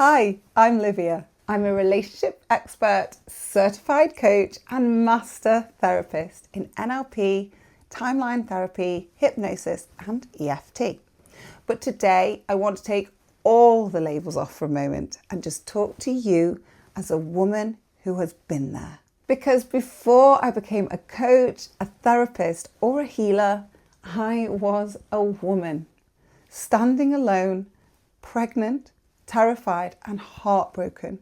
Hi, I'm Livia. I'm a relationship expert, certified coach and master therapist in NLP, timeline therapy, hypnosis and EFT. But today I want to take all the labels off for a moment and just talk to you as a woman who has been there. Because before I became a coach, a therapist or a healer, I was a woman, standing alone, pregnant, terrified and heartbroken,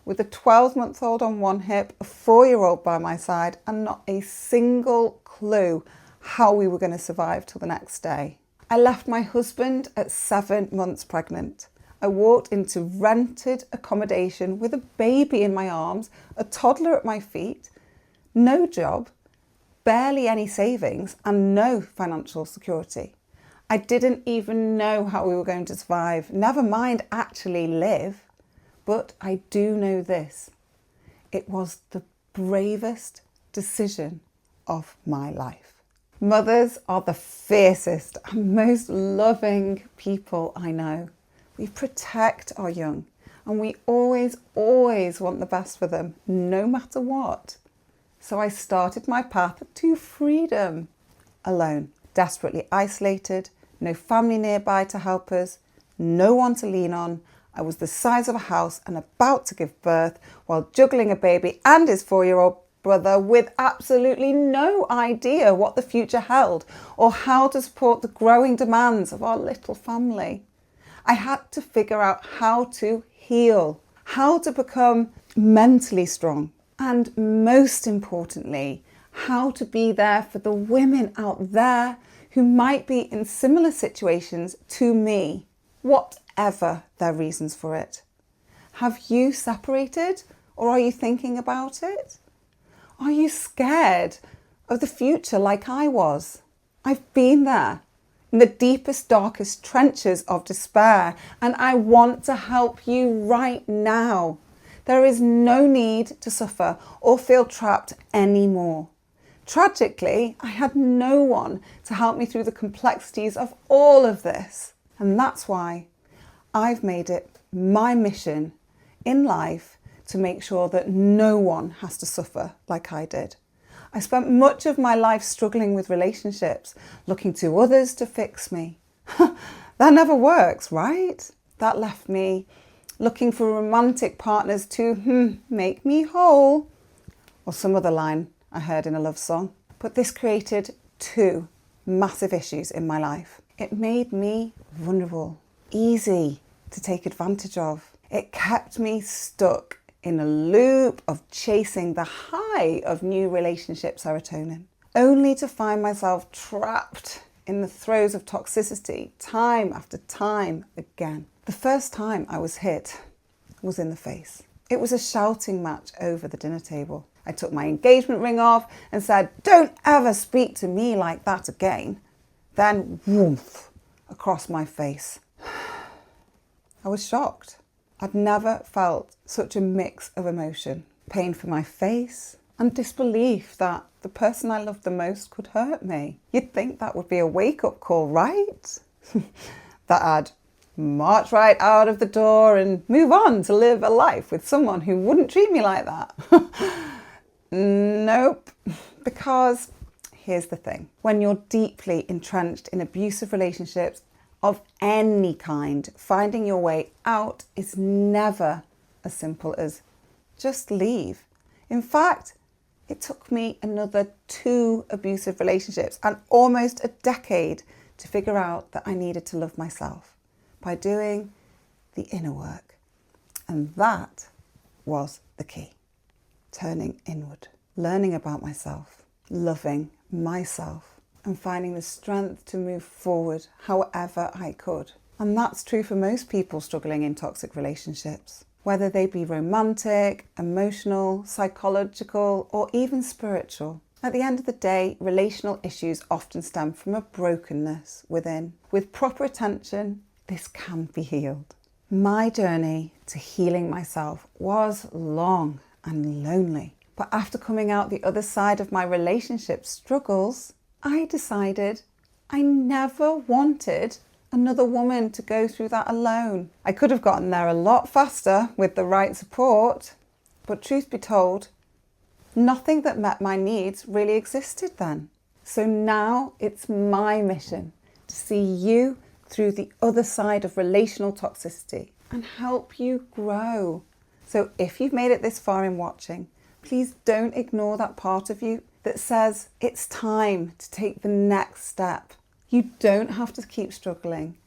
with a 12-month-old on one hip, a 4-year-old by my side, and not a single clue how we were going to survive till the next day. I left my husband at 7 months pregnant. I walked into rented accommodation with a baby in my arms, a toddler at my feet, no job, barely any savings, and no financial security. I didn't even know how we were going to survive, never mind actually live. But I do know this: it was the bravest decision of my life. Mothers are the fiercest and most loving people I know. We protect our young and we always want the best for them, no matter what. So I started my path to freedom alone, desperately isolated, no family nearby to help us, no one to lean on. I was the size of a house and about to give birth while juggling a baby and his 4-year-old brother with absolutely no idea what the future held or how to support the growing demands of our little family. I had to figure out how to heal, how to become mentally strong, and most importantly, how to be there for the women out there who might be in similar situations to me, whatever their reasons for it. Have you separated, or are you thinking about it? Are you scared of the future like I was? I've been there, in the deepest, darkest trenches of despair, and I want to help you right now. There is no need to suffer or feel trapped anymore. Tragically, I had no one to help me through the complexities of all of this. And that's why I've made it my mission in life to make sure that no one has to suffer like I did. I spent much of my life struggling with relationships, looking to others to fix me. That never works, right? That left me looking for romantic partners to make me whole, or some other line I heard in a love song. But this created 2 massive issues in my life. It made me vulnerable, easy to take advantage of. It kept me stuck in a loop of chasing the high of new relationship serotonin, only to find myself trapped in the throes of toxicity time after time again. The first time I was hit was in the face. It was a shouting match over the dinner table. I took my engagement ring off and said, "Don't ever speak to me like that again." Then, woof, across my face. I was shocked. I'd never felt such a mix of emotion. Pain for my face and disbelief that the person I loved the most could hurt me. You'd think that would be a wake-up call, right? That I'd march right out of the door and move on to live a life with someone who wouldn't treat me like that. Nope. Because here's the thing. When you're deeply entrenched in abusive relationships of any kind, finding your way out is never as simple as just leave. In fact, it took me another 2 abusive relationships and almost a decade to figure out that I needed to love myself by doing the inner work. And that was the key. Turning inward, learning about myself, loving myself, and finding the strength to move forward however I could. And that's true for most people struggling in toxic relationships, whether they be romantic, emotional, psychological, or even spiritual. At the end of the day, relational issues often stem from a brokenness within. With proper attention, this can be healed. My journey to healing myself was long and lonely. But after coming out the other side of my relationship struggles, I decided I never wanted another woman to go through that alone. I could have gotten there a lot faster with the right support, but truth be told, nothing that met my needs really existed then. So now it's my mission to see you through the other side of relational toxicity and help you grow. So if you've made it this far in watching, please don't ignore that part of you that says it's time to take the next step. You don't have to keep struggling.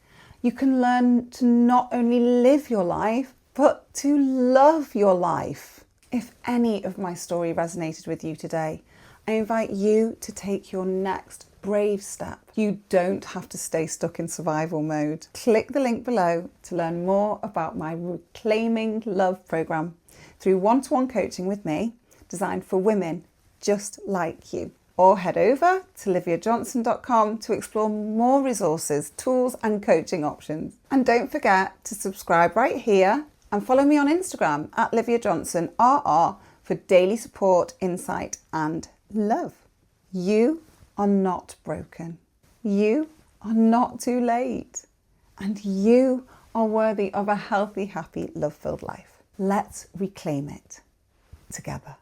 You can learn to not only live your life, but to love your life. If any of my story resonated with you today, I invite you to take your next brave step. You don't have to stay stuck in survival mode. Click the link below to learn more about my Reclaiming Love program through one-to-one coaching with me, designed for women just like you. Or head over to liviajohnson.com to explore more resources, tools and coaching options. And don't forget to subscribe right here and follow me on Instagram at liviajohnsonrr for daily support, insight and love. You are not broken. You are not too late. And you are worthy of a healthy, happy, love-filled life. Let's reclaim it together.